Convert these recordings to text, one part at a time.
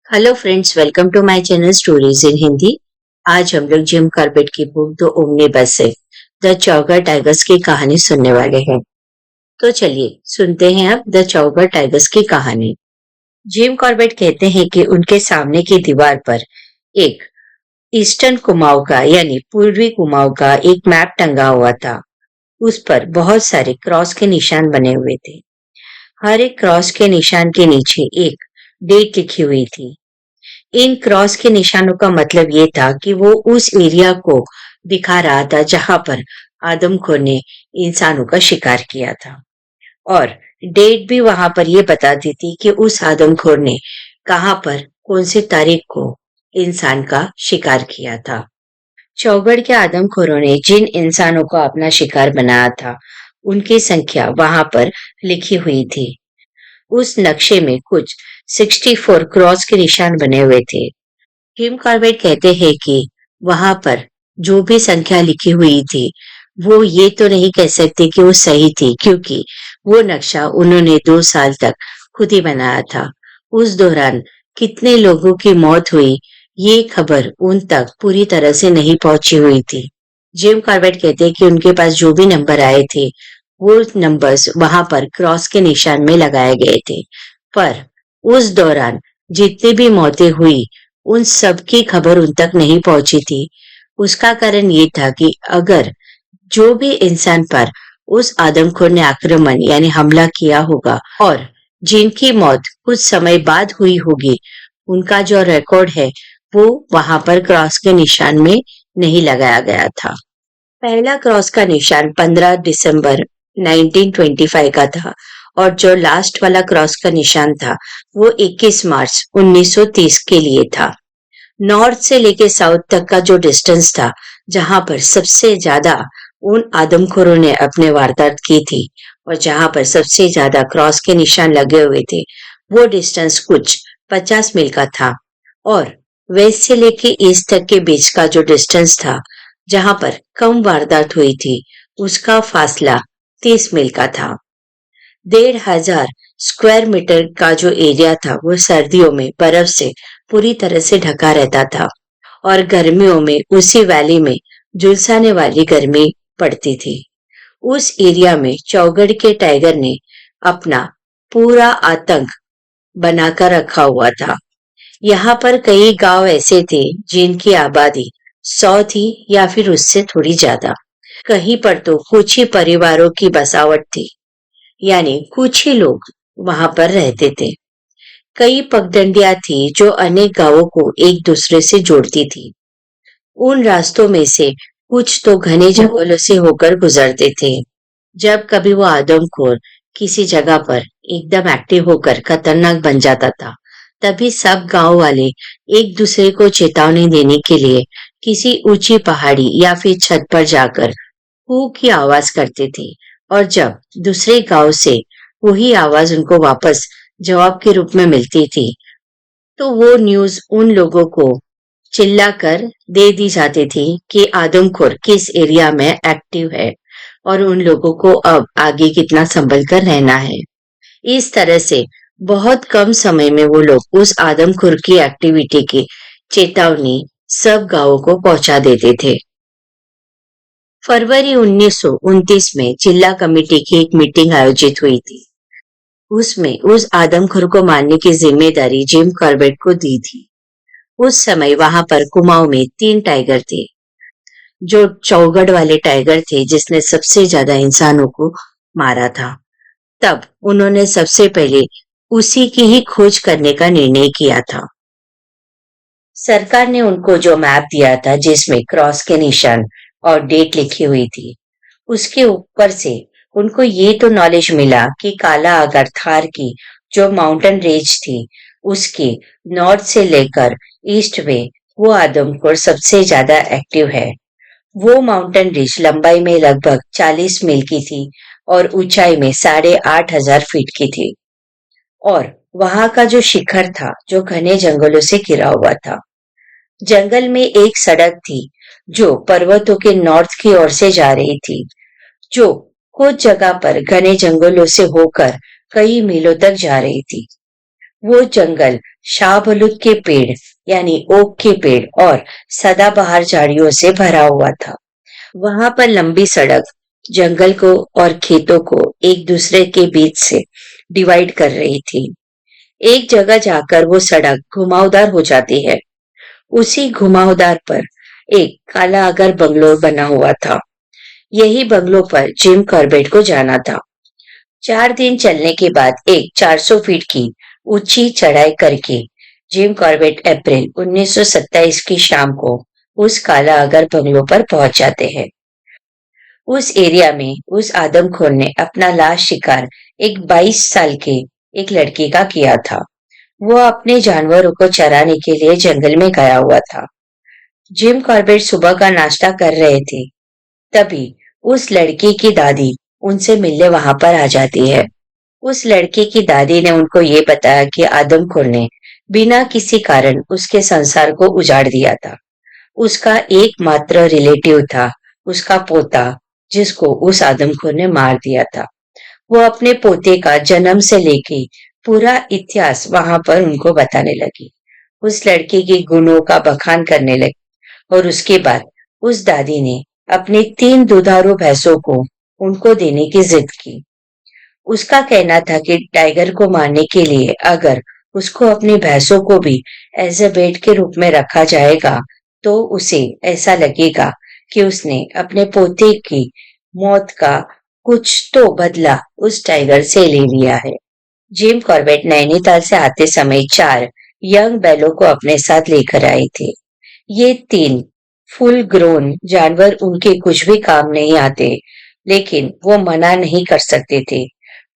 Hello friends, welcome to my channel stories in Hindi. आज हम लोग जिम कॉर्बेट की बुक द ओमनीबस से द चौगर टाइगर्स की कहानी सुनने वाले हैं। तो चलिए सुनते हैं अब द चौगर टाइगर्स की कहानी। जिम कॉर्बेट कहते हैं कि उनके सामने की दीवार पर एक ईस्टर्न कुमाऊं का यानी पूर्वी कुमाऊं का एक मैप टंगा हुआ था। उस पर बहुत सारे क्रॉस के निशान बने हुए थे। हर एक क्रॉस के निशान के नीचे एक डेट लिखी हुई थी। इन क्रॉस के निशानों का मतलब ये था कि वो उस एरिया को दिखा रहा था जहां पर आदमखोर ने इंसानों का शिकार किया था, और डेट भी वहां पर ये बताती थी कि उस आदमखोर ने कहां पर कौन सी तारीख को इंसान का शिकार किया था। चौगढ़ के आदमखोरों ने जिन इंसानों को अपना शिकार बनाया था उनकी संख्या वहां पर लिखी हुई थी। उस नक्शे में कुछ 64 क्रॉस के निशान बने हुए थे। जिम कॉर्बेट कहते हैं कि वहां पर जो भी संख्या लिखी हुई थी वो ये तो नहीं कह सकते कि वो सही थी, क्योंकि वो नक्शा उन्होंने 2 साल तक खुद ही बनाया था। उस दौरान कितने लोगों की मौत हुई ये खबर उन तक पूरी तरह से नहीं पहुंची हुई थी। जिम कॉर्बेट कहते हैं कि उनके पास जो भी नंबर आए थे वो नंबर्स वहां पर क्रॉस के निशान में लगाए गए थे, पर उस दौरान जितनी भी मौतें हुई उन सब की खबर उन तक नहीं पहुंची थी। उसका कारण ये था कि अगर जो भी इंसान पर उस आदमखोर ने आक्रमण यानी हमला किया होगा और जिनकी मौत कुछ समय बाद हुई होगी, उनका जो रिकॉर्ड है वो वहां पर क्रॉस के निशान में नहीं लगाया गया था। पहला क्रॉस का निशान 15 दिसंबर 1925 का था, और जो लास्ट वाला क्रॉस का निशान था वो 21 मार्च 1930 के लिए था। नॉर्थ से लेके साउथ तक का जो डिस्टेंस था, जहां पर सबसे ज्यादा उन आदमखोरों ने अपने वारदात की थी और जहां पर सबसे ज्यादा क्रॉस के निशान लगे हुए थे, वो डिस्टेंस कुछ 50 मील का था। और वेस्ट से लेके ईस्ट तक के बीच का जो डिस्टेंस था, जहां पर कम वारदात हुई थी, उसका फासला 30 मील का था। 1,500 स्क्वायर मीटर का जो एरिया था वो सर्दियों में बर्फ से पूरी तरह से ढका रहता था, और गर्मियों में उसी वैली में झुलसाने वाली गर्मी पड़ती थी। उस एरिया में चौगढ़ के टाइगर ने अपना पूरा आतंक बनाकर रखा हुआ था। यहाँ पर कई गांव ऐसे थे जिनकी आबादी 100 थी या फिर उससे थोड़ी ज्यादा। कहीं पर तो कुछ ही परिवारों की बसावट थी, यानी कुछ ही लोग वहां पर रहते थे। कई पगडंडियां थी जो अनेक गांवों को एक दूसरे से जोड़ती थी। उन रास्तों में से कुछ तो घने जंगलों से होकर गुजरते थे। जब कभी वो आदमखोर किसी जगह पर एकदम एक्टिव होकर खतरनाक बन जाता था, तभी सब गांव वाले एक दूसरे को चेतावनी देने के लिए किसी ऊंची पहाड़ी या फिर छत पर जाकर कू की आवाज करते थे, और जब दूसरे गांव से वही आवाज उनको वापस जवाब के रूप में मिलती थी, तो वो न्यूज उन लोगों को चिल्लाकर दे दी जाती थी कि आदमखोर किस एरिया में एक्टिव है और उन लोगों को अब आगे कितना संभल कर रहना है। इस तरह से बहुत कम समय में वो लोग उस आदमखोर की एक्टिविटी की चेतावनी सब गांवों को पहुंचा देते थे। फरवरी 1929 में जिला कमेटी की एक मीटिंग आयोजित हुई थी। उसमें उस आदमखोर को मारने की जिम्मेदारी जिम कॉर्बेट को दी थी। उस समय वहां पर कुमाऊं में 3 टाइगर थे। जो चौगढ़ वाले टाइगर थे जिसने सबसे ज्यादा इंसानों को मारा था, तब उन्होंने सबसे पहले उसी की ही खोज करने का निर्णय किया था। सरकार ने उनको जो मैप दिया था जिसमें क्रॉस के निशान और डेट लिखी हुई थी, उसके ऊपर से उनको ये तो नॉलेज मिला कि काला आगर थार की जो माउंटेन रेंज थी, उसके नॉर्थ से लेकर ईस्ट में वो आदमखोर सबसे ज्यादा एक्टिव है। वो माउंटेन रेंज लंबाई में लगभग 40 मील की थी और ऊंचाई में 8,500 फीट की थी, और वहां का जो शिखर था जो घने जंगलों से घिरा हुआ था। जंगल में एक सड़क थी जो पर्वतों के नॉर्थ की ओर से जा रही थी, जो कुछ जगह पर घने जंगलों से होकर कई मीलों तक जा रही थी। वो जंगल शाहबलूत के पेड़ यानी ओक के पेड़ और सदाबहार झाड़ियों से भरा हुआ था। वहां पर लंबी सड़क जंगल को और खेतों को एक दूसरे के बीच से डिवाइड कर रही थी। एक जगह जाकर वो सड़क घुमावदार हो जाती है। उसी घुमावदार पर एक काला अगर बंगलो बना हुआ था। यही बंगलो पर जिम कॉर्बेट को जाना था। 4 दिन चलने के बाद एक 400 फीट की ऊंची चढ़ाई करके जिम कॉर्बेट अप्रैल 1927 की शाम को उस काला अगर बंगलो पर पहुंच जाते हैं। उस एरिया में उस आदमखोर ने अपना लास्ट शिकार एक 22 साल के एक लड़के का किया था। वो अपने जानवरों को चराने के लिए जंगल में गया हुआ था। जिम कॉर्बेट सुबह का नाश्ता कर रहे थे। तभी उस लड़के की दादी उनसे मिलने वहां पर आ जाती है। उस लड़के की दादी ने उनको ये बताया कि आदमखोर ने बिना किसी कारण उसके संसार को उजाड़ दिया था। उसका एकमात्र रिलेटिव था उसका पोता, जिसको उस आदमखोर ने मार दिया था। वो अपने पोते का जन्म से लेके पूरा इतिहास वहां पर उनको बताने लगी। उस लड़के के गुणों का बखान करने लगी और उसके बाद उस दादी ने अपनी 3 दुधारू भैंसों को उनको देने की जिद की। उसका कहना था कि टाइगर को मारने के लिए अगर उसको अपनी भैंसों को भी एज अ बेट के रूप में रखा जाएगा तो उसे ऐसा लगेगा कि उसने अपने पोते की मौत का कुछ तो बदला उस टाइगर से ले लिया है। जिम कॉर्बेट नैनीताल से आते समय 4 यंग बैलों को अपने साथ लेकर आए थे। ये 3 फुल ग्रोन जानवर उनके कुछ भी काम नहीं आते, लेकिन वो मना नहीं कर सकते थे।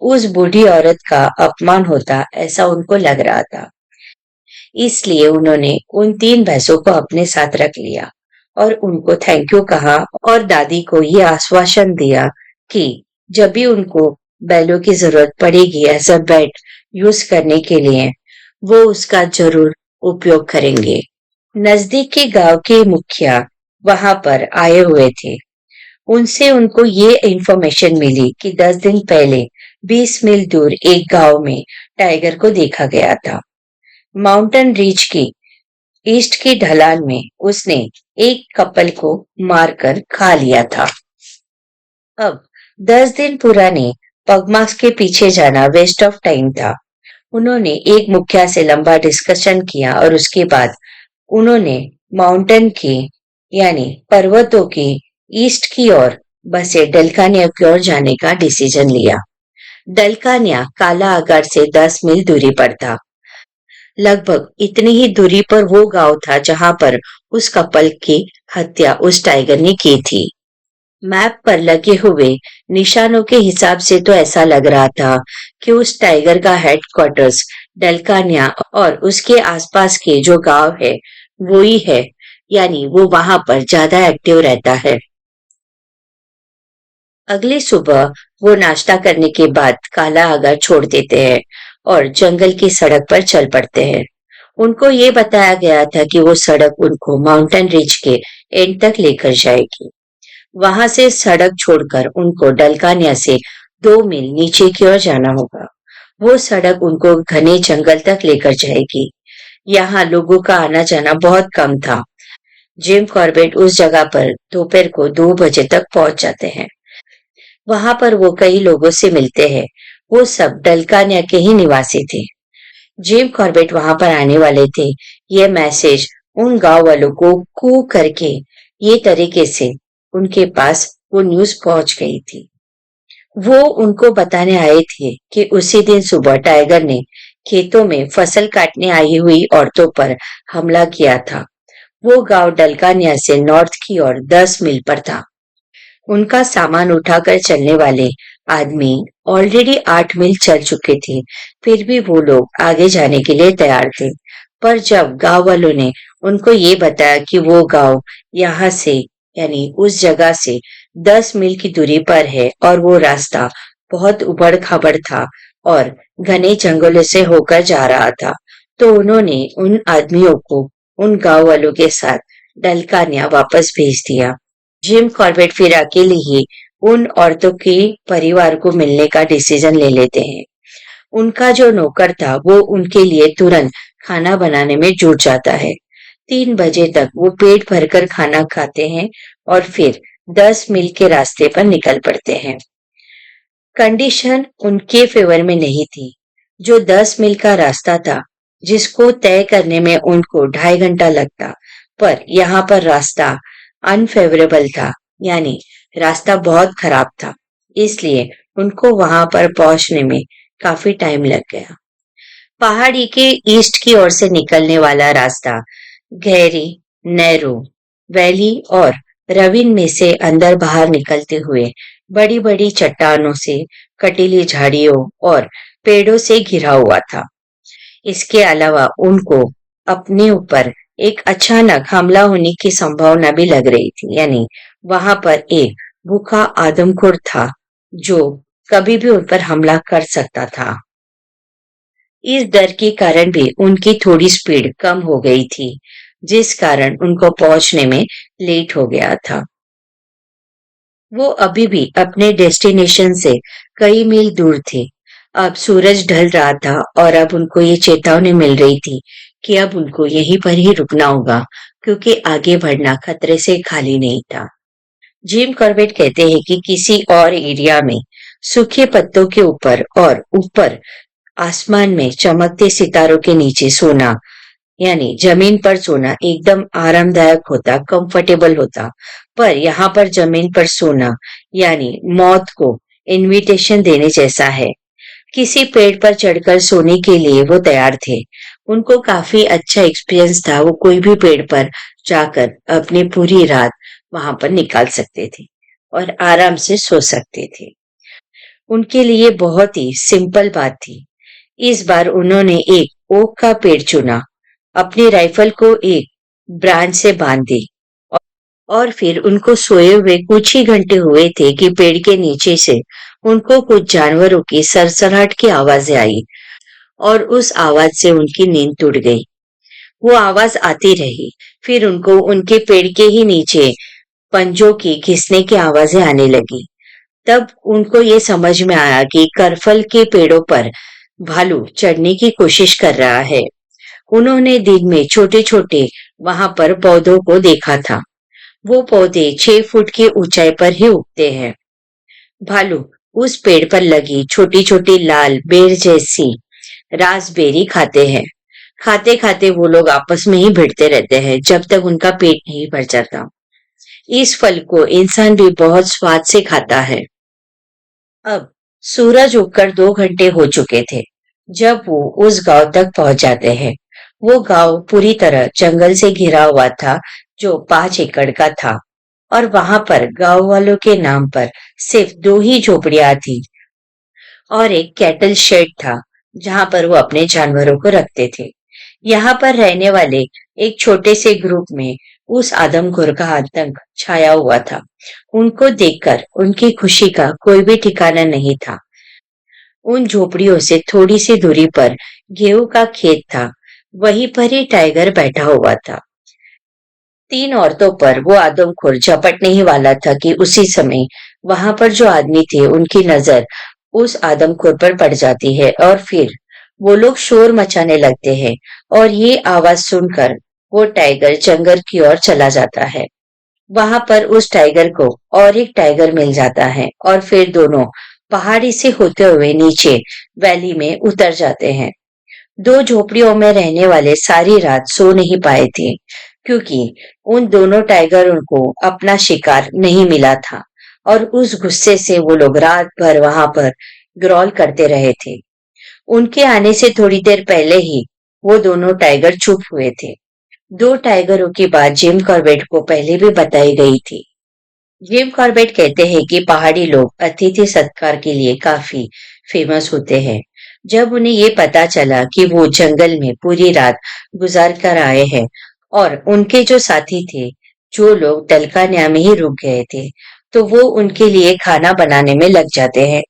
उस बूढ़ी औरत का अपमान होता ऐसा उनको लग रहा था। इसलिए उन्होंने उन 3 भैंसों को अपने साथ रख लिया और उनको थैंक यू कहा और दादी को ये आश्वासन दिया कि जब भी उनको बैलों की जरूरत पड़ेगी एज अ बेट यूज करने के लिए, वो उसका जरूर उपयोग करेंगे। नजदीक के गांव के मुखिया वहां पर आए हुए थे। उनसे उनको ये इंफॉर्मेशन मिली कि 10 दिन पहले 20 मील दूर एक गांव में टाइगर को देखा गया था। माउंटेन रिज की ईस्ट की ढलान में उसने एक कपल को मारकर खा लिया था। अब 10 दिन पुराने पगमार्क्स के पीछे जाना वेस्ट ऑफ टाइम था। उन्होंने एक मुखिया से लंबा डिस्कशन किया और उसके बाद उन्होंने माउंटेन के यानी पर्वतों के ईस्ट की ओर बसे डलकानिया की ओर जाने का डिसीजन लिया। डलकानिया काला अगार से 10 मील दूरी पर था। लगभग इतनी ही दूरी पर वो गांव था जहां पर उस कपल की हत्या उस टाइगर ने की थी। मैप पर लगे हुए निशानों के हिसाब से तो ऐसा लग रहा था कि उस टाइगर का हेडक्वार्टर्स डलकानिया और उसके आसपास के जो गांव है वो ही है, यानी वो वहां पर ज्यादा एक्टिव रहता है। अगली सुबह वो नाश्ता करने के बाद काला आगार छोड़ देते हैं और जंगल की सड़क पर चल पड़ते हैं। उनको ये बताया गया था कि वो सड़क उनको माउंटेन रिज के एंड तक लेकर जाएगी। वहां से सड़क छोड़कर उनको डलकानिया से 2 मील नीचे की ओर जाना होगा। वो सड़क उनको घने जंगल तक लेकर जाएगी। यहाँ लोगों का आना जाना बहुत कम था। जिम कॉर्बेट उस जगह पर दोपहर को 2 बजे तक पहुंच जाते हैं। वहां पर वो कई लोगों से मिलते हैं। वो सब डलकानिया के ही निवासी थे। जिम कॉर्बेट वहां पर आने वाले थे। ये मैसेज उन गांव वालों को कू करके ये तरीके से उनके पास वो न्यूज पहुंच गई थी। वो उनको बताने आए थे कि उसी दिन सुबह टाइगर ने खेतों में फसल काटने आई हुई औरतों पर हमला किया था। वो गांव डलकानिया से नॉर्थ की ओर 10 मील पर था। उनका सामान उठाकर चलने वाले आदमी ऑलरेडी 8 मील चल चुके थे, फिर भी वो लोग आगे जाने के लिए तैयार थे। पर जब गांव वालों ने उनको ये बताया कि वो गांव यहाँ से यानी उस जगह से 10 मील की दूरी पर है और वो रास्ता बहुत उबड़ खाबड़ था और घने जंगलों से होकर जा रहा था, तो उन्होंने उन आदमियों को उन गांव वालों के साथ डलकानिया वापस भेज दिया। जिम कॉर्बेट फिर अकेले ही उन औरतों के परिवार को मिलने का डिसीजन ले लेते हैं। उनका जो नौकर था वो उनके लिए तुरंत खाना बनाने में जुट जाता है। 3 बजे तक वो पेट भरकर खाना खाते हैं और फिर 10 मील के रास्ते पर निकल पड़ते हैं। कंडीशन उनके फेवर में नहीं थी। जो 10 मील का रास्ता था, जिसको तय करने में उनको 2.5 घंटा लगता, पर यहाँ पर रास्ता अनफेवरेबल था, यानी रास्ता बहुत खराब था। इसलिए उनको वहां पर पहुंचने में काफी टाइम लग गया। पहाड़ी के ईस्ट की ओर से निकलने वाला रास्ता गहरी, नैरो वैली और रविन में से अंदर बाहर निकलते हुए बड़ी बड़ी चट्टानों से, कटीली झाड़ियों और पेड़ों से घिरा हुआ था। इसके अलावा उनको अपने ऊपर एक अचानक हमला होने की संभावना भी लग रही थी, यानी वहां पर एक भूखा आदमखोर था जो कभी भी उन पर हमला कर सकता था। इस डर के कारण भी उनकी थोड़ी स्पीड कम हो गई थी, जिस कारण उनको पहुंचने में लेट हो गया था। वो अभी भी अपने डेस्टिनेशन से कई मील दूर थे। अब सूरज ढल रहा था और अब उनको ये चेतावनी मिल रही थी कि अब उनको यहीं पर ही रुकना होगा, क्योंकि आगे बढ़ना खतरे से खाली नहीं था। जिम कॉर्बेट कहते हैं कि किसी और एरिया में सूखे पत्तों के ऊपर और ऊपर आसमान में चमकते सितारों के नीचे सोना, यानी जमीन पर सोना एकदम आरामदायक होता, कंफर्टेबल होता। पर यहाँ पर जमीन पर सोना यानी मौत को इनविटेशन देने जैसा है। किसी पेड़ पर चढ़कर सोने के लिए वो तैयार थे। उनको काफी अच्छा एक्सपीरियंस था। वो कोई भी पेड़ पर जाकर अपनी पूरी रात वहां पर निकाल सकते थे और आराम से सो सकते थे। उनके लिए बहुत ही सिंपल बात थी। इस बार उन्होंने एक ओक का पेड़ चुना, अपनी राइफल को एक ब्रांच से बांध दी और फिर उनको सोए हुए कुछ ही घंटे हुए थे कि पेड़ के नीचे से उनको कुछ जानवरों की सरसराहट की आवाजें आई और उस आवाज से उनकी नींद टूट गई। वो आवाज आती रही, फिर उनको उनके पेड़ के ही नीचे पंजों की घिसने की आवाजें आने लगी। तब उनको ये समझ में आया कि करफल के पेड़ों पर भालू चढ़ने की कोशिश कर रहा है। उन्होंने दिन में छोटे छोटे वहां पर पौधों को देखा था। वो पौधे 6 फुट की ऊंचाई पर ही उगते हैं। भालू उस पेड़ पर लगी छोटी छोटी लाल बेर जैसी रासबेरी खाते हैं। खाते खाते वो लोग आपस में ही भिड़ते रहते हैं जब तक उनका पेट नहीं भर जाता। इस फल को इंसान भी बहुत स्वाद से खाता है। अब सूरज उगकर 2 घंटे हो चुके थे जब वो उस गांव तक पहुंच जाते हैं। वो गांव पूरी तरह जंगल से घिरा हुआ था, जो 5 एकड़ का था और वहां पर गांव वालों के नाम पर सिर्फ 2 ही झोपड़ियां थी और एक कैटल शेड था जहां पर वो अपने जानवरों को रखते थे। यहाँ पर रहने वाले एक छोटे से ग्रुप में उस आदमखोर का आतंक छाया हुआ था। उनको देखकर उनकी खुशी का कोई भी ठिकाना नहीं था। उन झोपड़ियों से थोड़ी सी दूरी पर गेहूं का खेत था। वहीं पर ही टाइगर बैठा हुआ था। 3 औरतों पर वो आदमखोर झपटने ही वाला था कि उसी समय वहां पर जो आदमी थे उनकी नजर उस आदमखोर पर पड़ जाती है और फिर वो लोग शोर मचाने लगते हैं और ये आवाज सुनकर वो टाइगर जंगल की ओर चला जाता है। वहां पर उस टाइगर को और एक टाइगर मिल जाता है और फिर दोनों पहाड़ी से होते हुए नीचे वैली में उतर जाते हैं। 2 झोपड़ियों में रहने वाले सारी रात सो नहीं पाए थे, क्योंकि उन दोनों टाइगरों को अपना शिकार नहीं मिला था और उस गुस्से से वो लोग रात भर वहां पर ग्रॉल करते रहे थे। उनके आने से थोड़ी देर पहले ही वो दोनों टाइगर चुप हुए थे। 2 टाइगरों की बात जिम कॉर्बेट को पहले भी बताई गई थी। जिम कॉर्बेट कहते हैं कि पहाड़ी लोग अतिथि सत्कार के लिए काफी फेमस होते हैं। जब उन्हें ये पता चला कि वो जंगल में पूरी रात गुजार कर आए हैं और उनके जो साथी थे, जो लोग तलकान्या में ही रुक गए थे, तो वो उनके लिए खाना बनाने में लग जाते हैं।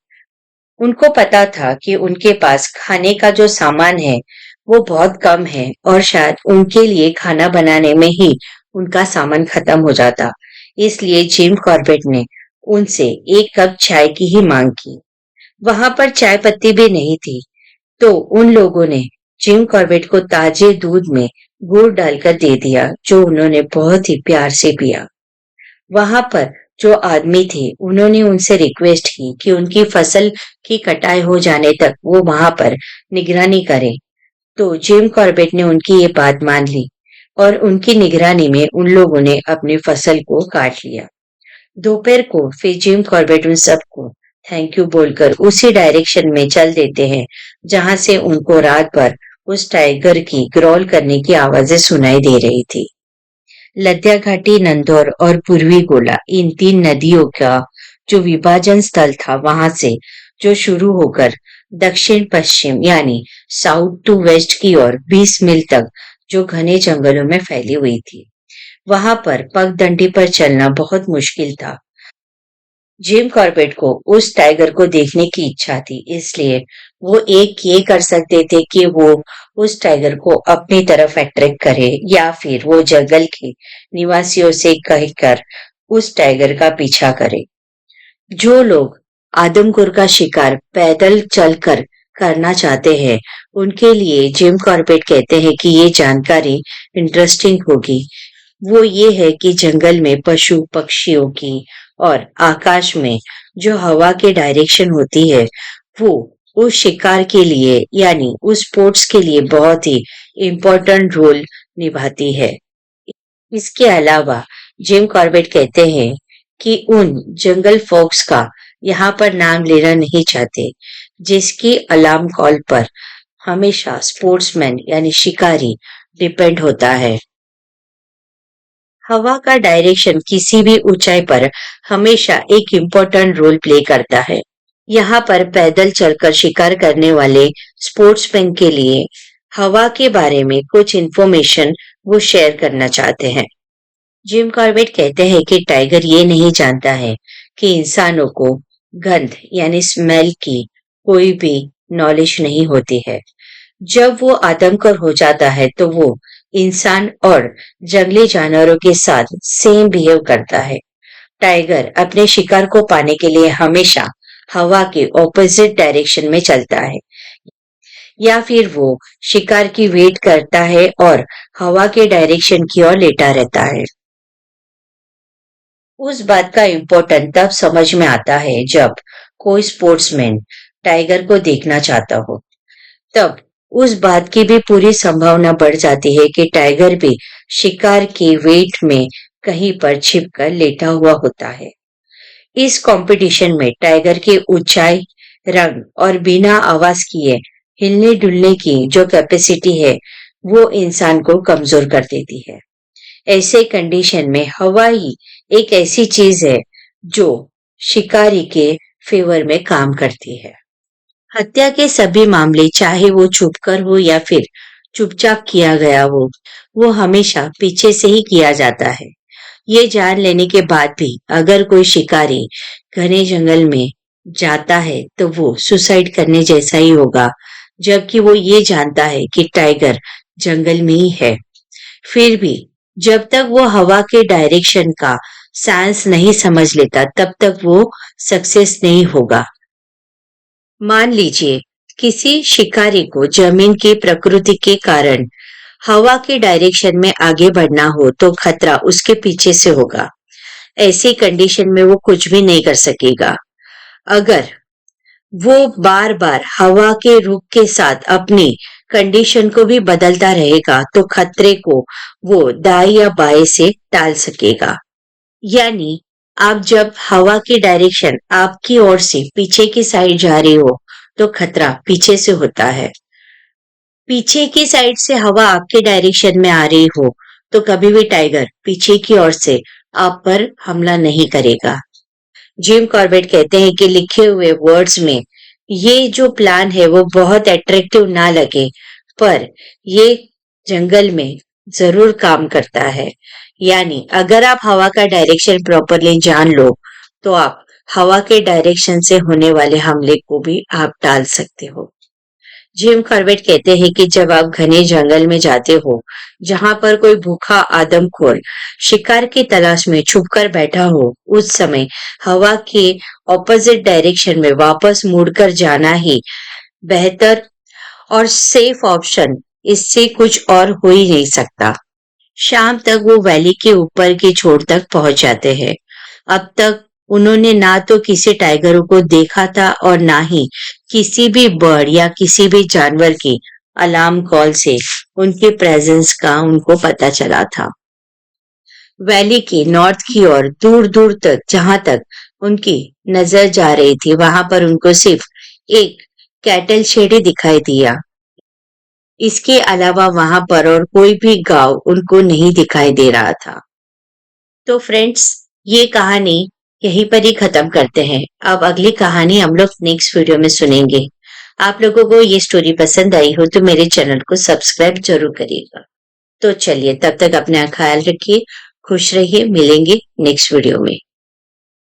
उनको पता था कि उनके पास खाने का जो सामान है वो बहुत कम है और शायद उनके लिए खाना बनाने में ही उनका सामान खत्म हो जाता। इसलिए जिम कॉर्बेट ने उनसे 1 कप चाय की ही मांग की। वहां पर चाय पत्ती भी नहीं थी, तो उन लोगों ने जिम कॉर्बेट को ताजे दूध में गुड़ डालकर दे दिया, जो उन्होंने बहुत ही प्यार से पिया। वहां पर जो आदमी थे, उन्होंने उनसे रिक्वेस्ट की कि उनकी फसल की कटाई हो जाने तक वो वहां पर निगरानी करें। तो जिम कॉर्बेट ने उनकी ये बात मान ली और उनकी निगरानी में उन लोगों ने अपनी फसल को काट लिया। दोपहर को फिर जिम कॉर्बेट उन सबको थैंक यू बोलकर उसी डायरेक्शन में चल देते हैं जहां से उनको रात भर उस टाइगर की ग्रॉल करने की आवाजें सुनाई दे रही थी। लद्या घाटी, नंदौर और पूर्वी गोला, इन तीन नदियों का जो विभाजन स्थल था, वहां से जो शुरू होकर दक्षिण पश्चिम यानी साउथ टू वेस्ट की ओर 20 मील तक जो घने जंगलों में फैली हुई थी, वहां पर पगडंडी पर चलना बहुत मुश्किल था। जिम कॉर्बेट को उस टाइगर को देखने की इच्छा थी, इसलिए वो एक ये कर सकते थे कि वो उस टाइगर को अपनी तरफ अट्रैक्ट करे या फिर वो जंगल के निवासियों से कहकर उस टाइगर का पीछा करे। जो लोग आदमखोर का शिकार पैदल चलकर करना चाहते हैं, उनके लिए जिम कॉर्बेट कहते हैं कि ये जानकारी इंटरेस्टिंग होगी। वो ये है कि जंगल में पशु पक्षियों की और आकाश में जो हवा की डायरेक्शन होती है, वो उस शिकार के लिए यानी उस स्पोर्ट्स के लिए बहुत ही इम्पोर्टेंट रोल निभाती है। इसके अलावा जिम कॉर्बेट कहते हैं कि उन जंगल फॉक्स का यहाँ पर नाम लेना नहीं चाहते, जिसकी अलार्म कॉल पर हमेशा स्पोर्ट्समैन यानी शिकारी डिपेंड होता है। हवा का डायरेक्शन किसी भी ऊंचाई पर हमेशा एक इम्पोर्टेंट रोल प्ले करता है। यहाँ पर पैदल चलकर शिकार करने वाले स्पोर्ट्समैन के लिए हवा के बारे में कुछ इंफॉर्मेशन वो शेयर करना चाहते हैं। जिम कॉर्बेट कहते हैं कि टाइगर ये नहीं जानता है कि इंसानों को गंध यानी स्मेल की कोई भी नॉलेज नहीं होती है। जब वो आदमखोर हो जाता है तो वो इंसान और जंगली जानवरों के साथ सेम बिहेव करता है। टाइगर अपने शिकार को पाने के लिए हमेशा हवा के ऑपोजिट डायरेक्शन में चलता है या फिर वो शिकार की वेट करता है और हवा के डायरेक्शन की ओर लेटा रहता है। उस बात का इम्पोर्टेंट तब समझ में आता है जब कोई स्पोर्ट्समैन टाइगर को देखना चाहता हो। तब उस बात की भी पूरी संभावना बढ़ जाती है कि टाइगर भी शिकार के वेट में कहीं पर छिपकर लेटा हुआ होता है। इस कंपटीशन में टाइगर की ऊंचाई, रंग और बिना आवाज किए हिलने डुलने की जो कैपेसिटी है, वो इंसान को कमजोर कर देती है। ऐसे कंडीशन में हवा ही एक ऐसी चीज है जो शिकारी के फेवर में काम करती है। हत्या के सभी मामले, चाहे वो छुपकर हो या फिर चुपचाप किया गया हो, वो हमेशा पीछे से ही किया जाता है। ये जान लेने के बाद भी अगर कोई शिकारी घने जंगल में जाता है तो वो सुसाइड करने जैसा ही होगा, जबकि वो ये जानता है कि टाइगर जंगल में ही है। फिर भी जब तक वो हवा के डायरेक्शन का साइंस नहीं समझ लेता, तब तक वो सक्सेस नहीं होगा। मान लीजिए किसी शिकारी को जमीन की प्रकृति के कारण हवा के डायरेक्शन में आगे बढ़ना हो तो खतरा उसके पीछे से होगा। ऐसी कंडीशन में वो कुछ भी नहीं कर सकेगा। अगर वो बार बार हवा के रुख के साथ अपनी कंडीशन को भी बदलता रहेगा तो खतरे को वो दाएं या बाएं से टाल सकेगा। यानी आप जब हवा की डायरेक्शन आपकी ओर से पीछे की साइड जा रही हो तो खतरा पीछे से होता है। पीछे की साइड से हवा आपके डायरेक्शन में आ रही हो तो कभी भी टाइगर पीछे की ओर से आप पर हमला नहीं करेगा। जिम कॉर्बेट कहते हैं कि लिखे हुए वर्ड्स में ये जो प्लान है वो बहुत अट्रैक्टिव ना लगे, पर ये जंगल में जरूर काम करता है। यानी अगर आप हवा का डायरेक्शन प्रॉपरली जान लो तो आप हवा के डायरेक्शन से होने वाले हमले को भी आप टाल सकते हो। जिम कॉर्बेट कहते हैं कि जब आप घने जंगल में जाते हो जहां पर कोई भूखा आदमखोर शिकार की तलाश में छुपकर बैठा हो, उस समय हवा के ऑपोजिट डायरेक्शन में वापस मुड़कर जाना ही बेहतर और सेफ ऑप्शन इससे कुछ और हो ही नहीं सकता। शाम तक वो वैली के ऊपर की छोर तक पहुंच जाते हैं। अब तक उन्होंने ना तो किसी टाइगरों को देखा था और ना ही किसी भी बर्ड या किसी भी जानवर की अलार्म कॉल से उनके प्रेजेंस का उनको पता चला था। वैली के नॉर्थ की ओर दूर दूर तक जहां तक उनकी नजर जा रही थी वहां पर उनको सिर्फ एक कैटल शेड ही दिखाई दिया। इसके अलावा वहां पर और कोई भी गांव उनको नहीं दिखाई दे रहा था। तो फ्रेंड्स, ये कहानी यहीं पर ही खत्म करते हैं। अब अगली कहानी हम लोग नेक्स्ट वीडियो में सुनेंगे। आप लोगों को ये स्टोरी पसंद आई हो तो मेरे चैनल को सब्सक्राइब जरूर करिएगा। तो चलिए, तब तक अपना ख्याल रखिए, खुश रहिए, मिलेंगे नेक्स्ट वीडियो में।